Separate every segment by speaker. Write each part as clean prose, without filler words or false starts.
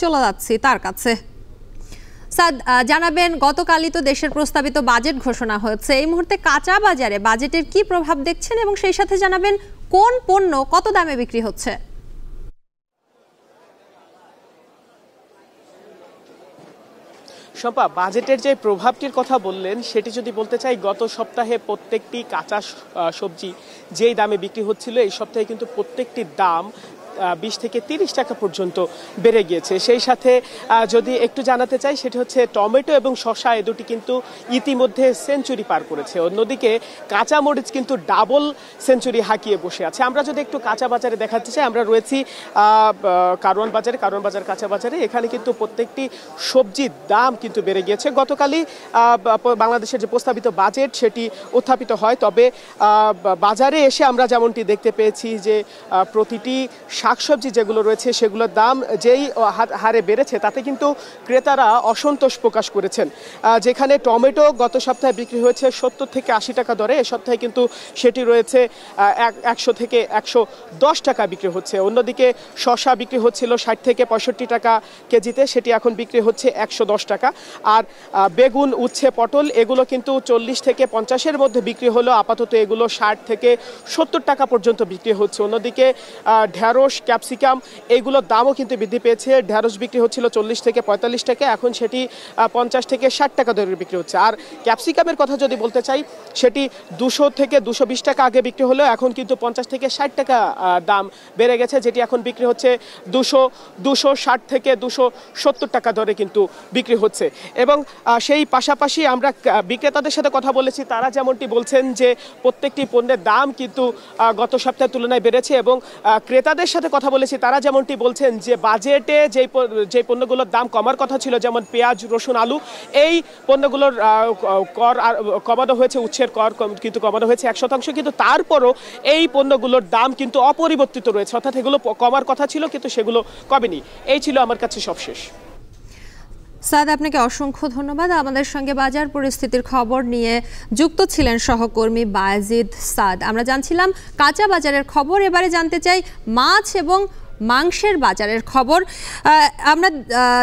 Speaker 1: চলে যাচ্ছি তার কাছে। সাদ, জানাবেন গতকালই তো দেশের প্রস্তাবিত বাজেট ঘোষণা হয়েছে, এই মুহূর্তে কাঁচা বাজারে বাজেটের কি প্রভাব দেখছেন এবং সেই সাথে জানাবেন কোন পণ্য কত দামে বিক্রি হচ্ছে?
Speaker 2: শম্পা, বাজেটের যে প্রভাবটির কথা বললেন সেটি যদি বলতে চাই, গত সপ্তাহে প্রত্যেকটি কাঁচা সবজি যেই দামে বিক্রি হচ্ছিল, এই সপ্তাহে কিন্তু প্রত্যেকটির দাম 20 থেকে 30 টাকা পর্যন্ত বেড়ে গিয়েছে। সেই সাথে যদি একটু জানাতে চাই, সেটি হচ্ছে টমেটো এবং শসা, এ দুটি কিন্তু ইতিমধ্যে সেঞ্চুরি পার করেছে। অন্যদিকে কাঁচা মরিচ কিন্তু ডাবল সেঞ্চুরি হাঁকিয়ে বসে আছে। আমরা যদি একটু কাঁচা বাজারে দেখাতে চাই, আমরা রয়েছি কারওয়ান বাজার কাঁচা বাজারে। এখানে কিন্তু প্রত্যেকটি সবজির দাম কিন্তু বেড়ে গিয়েছে। গতকালই বাংলাদেশের যে প্রস্তাবিত বাজেট সেটি উত্থাপিত হয়, তবে বাজারে এসে আমরা যেমনটি দেখতে পেয়েছি যে প্রতিটি শাকসবজি যেগুলো রয়েছে সেগুলোর দাম যেই হারে বেড়েছে তাতে কিন্তু ক্রেতারা অসন্তোষ প্রকাশ করেছেন। যেখানে টমেটো গত সপ্তাহে বিক্রি হয়েছে 70 থেকে 80 টাকা দরে, এ সপ্তাহে কিন্তু সেটি রয়েছে 100 থেকে 110 টাকা বিক্রি হচ্ছে। অন্যদিকে শসা বিক্রি হচ্ছিল 60 থেকে 65 টাকা কেজিতে, সেটি এখন বিক্রি হচ্ছে 110 টাকা। আর বেগুন, উচ্ছে, পটল এগুলো কিন্তু 40 থেকে 50-এর মধ্যে বিক্রি হলো, আপাতত এগুলো 60 থেকে 70 টাকা পর্যন্ত বিক্রি হচ্ছে। অন্যদিকে ঢেঁড়স, ক্যাপসিকাম এগুলোর দামও কিন্তু বৃদ্ধি পেয়েছে। ঢেঁড়স বিক্রি হচ্ছিল 40 থেকে 45 টাকা, এখন সেটি 50 থেকে 60 টাকা দরে বিক্রি হচ্ছে। আর ক্যাপসিকামের কথা যদি বলতে চাই, সেটি 200 থেকে 220 টাকা আগে বিক্রি হলেও এখন কিন্তু 50 থেকে 60 টাকা দাম বেড়ে গেছে, যেটি এখন বিক্রি হচ্ছে 260 থেকে 270 টাকা দরে কিন্তু বিক্রি হচ্ছে। এবং সেই পাশাপাশি আমরা বিক্রেতাদের সাথে কথা বলেছি, তারা যেমনটি বলছেন যে প্রত্যেকটি পণ্যের দাম কিন্তু গত সপ্তাহের তুলনায় বেড়েছে। এবং ক্রেতাদের সাথে কথা বলেছি, তারা যেমনটি বলছেন যে বাজেটে যে পণ্যগুলোর দাম কমার কথা ছিল, যেমন পেঁয়াজ, রসুন, আলু, এই পণ্যগুলোর কর কমানো হয়েছে, উচ্ছের কর কিন্তু কমানো হয়েছে 1%, কিন্তু তারপরও এই পণ্যগুলোর দাম কিন্তু অপরিবর্তিত রয়েছে, অর্থাৎ এগুলো কমার কথা ছিল কিন্তু সেগুলো কমেনি। এই ছিল আমার কাছে সবশেষ।
Speaker 1: সাদ, আপনাকে অসংখ্য ধন্যবাদ। আমাদের সঙ্গে বাজার পরিস্থিতির খবর নিয়ে যুক্ত ছিলেন সহকর্মী বায়েজিদ সাদ। আমরা জানছিলাম কাঁচা বাজারের খবর, এবারে জানতে চাই মাছ এবং মাংসের বাজারের খবর। আমরা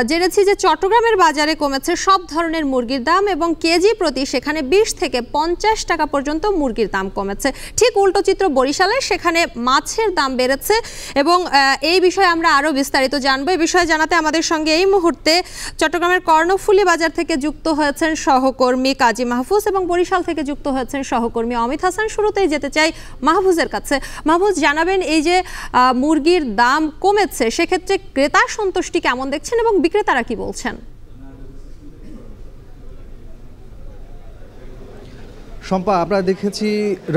Speaker 1: জেনেছি যে চট্টগ্রামের বাজারে কমেছে সব ধরনের মুরগির দাম এবং কেজি প্রতি সেখানে 20 থেকে 50 টাকা পর্যন্ত মুরগির দাম কমেছে। ঠিক উল্টো চিত্র বরিশালে, সেখানে মাছের দাম বেড়েছে এবং এই বিষয়ে আমরা আরও বিস্তারিত জানবো। এই বিষয়ে জানাতে আমাদের সঙ্গে এই মুহূর্তে চট্টগ্রামের কর্ণফুলী বাজার থেকে যুক্ত হয়েছেন সহকর্মী কাজী মাহফুজ এবং বরিশাল থেকে যুক্ত হয়েছেন সহকর্মী অমিত হাসান। শুরুতেই যেতে চাই মাহফুজের কাছে। মাহফুজ, জানাবেন এই যে মুরগির দাম কমেছে, সেক্ষেত্রে ক্রেতা সন্তুষ্টি কেমন দেখছেন এবং বিক্রেতারা কি বলছেন?
Speaker 3: শম্পা, আমরা দেখেছি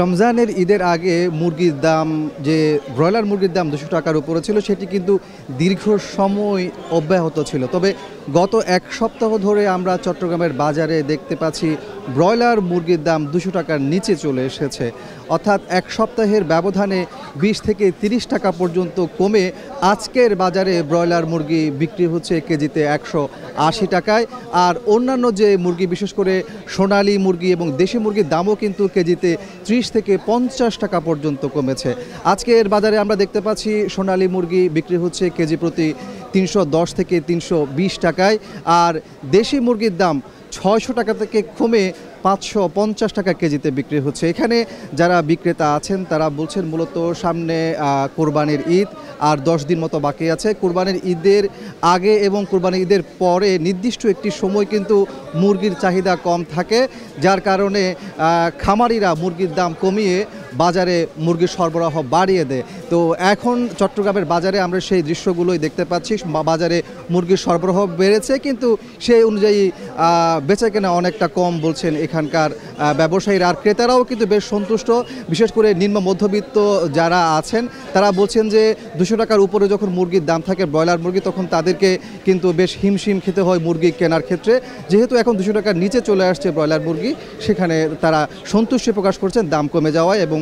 Speaker 3: রমজানের ঈদের আগে মুরগির দাম, যে ব্রয়লার মুরগির দাম 200 টাকার উপরে ছিল, সেটি কিন্তু দীর্ঘ সময় অব্যাহত ছিল। তবে গত এক সপ্তাহ ধরে আমরা চট্টগ্রামের বাজারে দেখতে পাচ্ছি ব্রয়লার মুরগির দাম 200 টাকার নিচে চলে এসেছে। অর্থাৎ এক সপ্তাহের ব্যবধানে 20 থেকে 30 টাকা পর্যন্ত কমে আজকের বাজারে ব্রয়লার মুরগি বিক্রি হচ্ছে কেজিতে 180 টাকায়। আর অন্যান্য যে মুরগি, বিশেষ করে সোনালী মুরগি এবং দেশি মুরগির দামও কিন্তু কেজিতে 30 থেকে 50 টাকা পর্যন্ত কমেছে। আজকের বাজারে আমরা দেখতে পাচ্ছি সোনালী মুরগি বিক্রি হচ্ছে কেজি প্রতি 310 থেকে 320 টাকায়, আর দেশি মুরগির দাম 600 টাকা থেকে কমে 550 টাকা কেজিতে বিক্রি হচ্ছে। এখানে যারা বিক্রেতা আছেন তারা বলছেন মূলত সামনে কোরবানির ঈদ আর 10 দিন মতো বাকি আছে। কোরবানির ঈদের আগে এবং কোরবানির ঈদের পরে নির্দিষ্ট একটি সময় কিন্তু মুরগির চাহিদা কম থাকে, যার কারণে খামারিরা মুরগির দাম কমিয়ে বাজারে মুরগির সরবরাহ বাড়িয়ে দেয়। তো এখন চট্টগ্রামের বাজারে আমরা সেই দৃশ্যগুলোই দেখতে পাচ্ছি। বাজারে মুরগির সরবরাহ বেড়েছে, কিন্তু সেই অনুযায়ী বেচাকেনা অনেকটা কম বলছেন এখানকার ব্যবসায়ীরা। আর ক্রেতারাও কিন্তু বেশ সন্তুষ্ট, বিশেষ করে নিম্ন মধ্যবিত্ত যারা আছেন তারা বলছেন যে 200 টাকার উপরে যখন মুরগির দাম থাকে ব্রয়লার মুরগি, তখন তাদেরকে কিন্তু বেশ হিমশিম খেতে হয় মুরগি কেনার ক্ষেত্রে। যেহেতু এখন 200 টাকার নিচে চলে আসছে ব্রয়লার মুরগি, সেখানে তারা সন্তুষ্টি প্রকাশ করছেন দাম কমে যাওয়ায়, এবং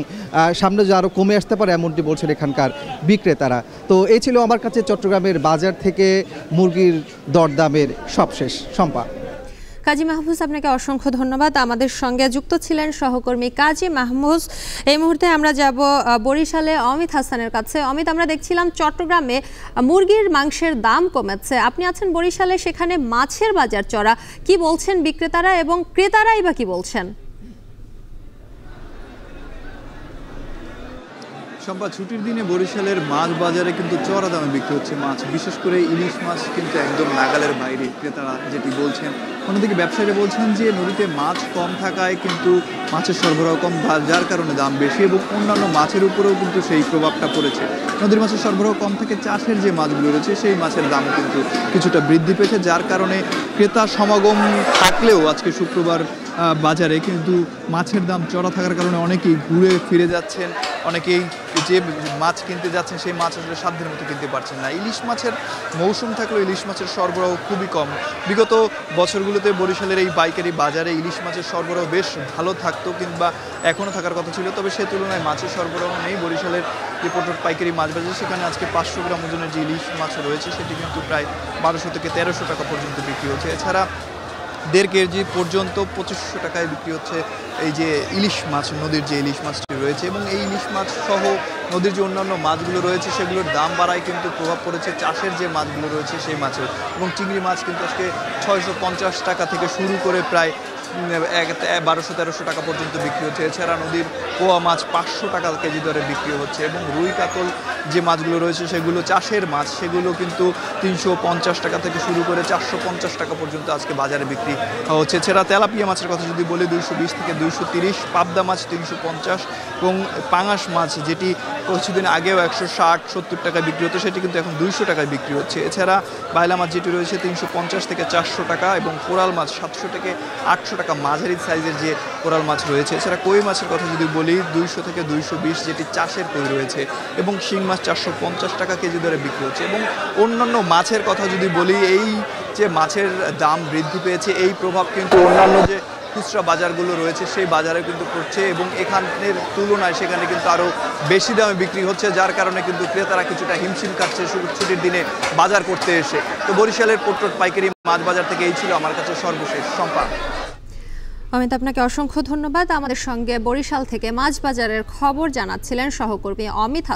Speaker 3: সামনে যে আরও কমে আসতে পারে এমনটি বলছেন এখানকার বিক্রেতারা। তো এই ছিল আমার কাছে চট্টগ্রামের বাজার থেকে মুরগির দরদামের সবশেষ। শম্পা।
Speaker 1: কাজী মাহফুজ, আপনাকে অসংখ্য ধন্যবাদ। আমাদের সঙ্গে যুক্ত ছিলেন সহকর্মী কাজী মাহফুজ। এই মুহূর্তে আমরা যাব বরিশালে অমিত হাসানের কাছে। অমিত, আমরা দেখছিলাম চট্টগ্রামে মুরগির মাংসের দাম কমেছে, আপনি আছেন বরিশালে, সেখানে মাছের বাজার চড়া, কি বলছেন বিক্রেতারা এবং ক্রেতারাই বা কি বলছেন?
Speaker 4: সম্পা, ছুটির দিনে বরিশালের মাছ বাজারে কিন্তু চড়া দামে বিক্রি হচ্ছে মাছ, বিশেষ করে ইলিশ মাছ কিন্তু একদম নাগালের বাইরে ক্রেতারা যেটি বলছেন। অন্যদিকে ব্যবসায়ীরা বলছেন যে নদীতে মাছ কম থাকায় কিন্তু মাছের সরবরাহ কম, যার কারণে দাম বেশি, এবং অন্যান্য মাছের উপরেও কিন্তু সেই প্রভাবটা পড়েছে। নদীর মাছের সরবরাহ কম থেকে চাষের যে মাছগুলো রয়েছে সেই মাছের দাম কিন্তু কিছুটা বৃদ্ধি পেয়েছে, যার কারণে ক্রেতা সমাগম থাকলেও আজকে শুক্রবার বাজারে কিন্তু মাছের দাম চড়া থাকার কারণে অনেকেই ঘুরে ফিরে যাচ্ছেন, অনেকেই যে মাছ কিনতে যাচ্ছেন সেই মাছ আসলে সাধ্যের মতো কিনতে পারছেন না। ইলিশ মাছের মৌসুম থাকলেও ইলিশ মাছের সরবরাহ খুবই কম। বিগত বছরগুলোতে বরিশালের এই পাইকারি বাজারে ইলিশ মাছের সরবরাহ বেশ ভালো থাকতো, কিংবা এখনও থাকার কথা ছিল, তবে সে তুলনায় মাছের সরবরাহ নেই। বরিশালের যে পটল পাইকারি মাছ বাজার, সেখানে আজকে 500 গ্রাম ওজনের যে ইলিশ মাছ রয়েছে সেটি কিন্তু প্রায় 1200 থেকে 1300 টাকা পর্যন্ত বিক্রি হচ্ছে। এছাড়া 1.5 কেজি পর্যন্ত 2500 টাকায় বিক্রি হচ্ছে এই যে ইলিশ মাছ, নদীর যে ইলিশ মাছটি রয়েছে। এবং এই ইলিশ মাছ সহ নদীর যে অন্যান্য মাছগুলো রয়েছে সেগুলোর দাম বাড়ায় কিন্তু প্রভাব পড়েছে চাষের যে মাছগুলো রয়েছে সেই মাছের। এবং চিংড়ি মাছ কিন্তু আজকে 650 টাকা থেকে শুরু করে প্রায় 1200-1300 টাকা পর্যন্ত বিক্রি হচ্ছে। এছাড়া নদীর পোয়া মাছ 500 টাকা কেজি দরে বিক্রি হচ্ছে। এবং রুই কাতল যে মাছগুলো রয়েছে সেগুলো চাষের মাছ, সেগুলো কিন্তু 350 টাকা থেকে শুরু করে 450 টাকা পর্যন্ত আজকে বাজারে বিক্রি হচ্ছে। এছাড়া তেলাপিয়া মাছের কথা যদি বলি 220 থেকে 230, পাবদা মাছ 350, এবং পাঙাশ মাছ যেটি কিছুদিন আগেও 160-70 টাকায় বিক্রি হতো সেটি কিন্তু এখন 200 টাকায় বিক্রি হচ্ছে। এছাড়া বাইলা মাছ যেটি রয়েছে 350 থেকে 400 টাকা, এবং কোরাল মাছ 700 থেকে 800 টাকা, মাঝারি সাইজের যে কোরাল মাছ রয়েছে। এছাড়া কই মাছের কথা যদি বলি 200 থেকে 220 যেটি চাষের কই রয়েছে, এবং শিং মাছ 450 টাকা কেজি দরে বিক্রি হচ্ছে। এবং অন্যান্য মাছের কথা যদি বলি, এই যে মাছের দাম বৃদ্ধি পেয়েছে এই প্রভাব কিন্তু অন্যান্য যে খুচরা বাজারগুলো রয়েছে সেই বাজারে কিন্তু পড়ছে, এবং এখানের তুলনায় সেখানে কিন্তু আরও বেশি দামে বিক্রি হচ্ছে, যার কারণে কিন্তু ক্রেতারা কিছুটা হিমশিম খাচ্ছে ছুটির দিনে বাজার করতে এসে। তো বরিশালের পট্টর পাইকারি মাছ বাজার থেকে এই ছিল আমার কাছে সর্বশেষ সংবাদ।
Speaker 1: অমিত, আপনাকে অসংখ্য ধন্যবাদ। আমাদের সঙ্গে বরিশাল থেকে মাছ বাজারের খবর জানাচ্ছিলেন সহকর্মী অমিত।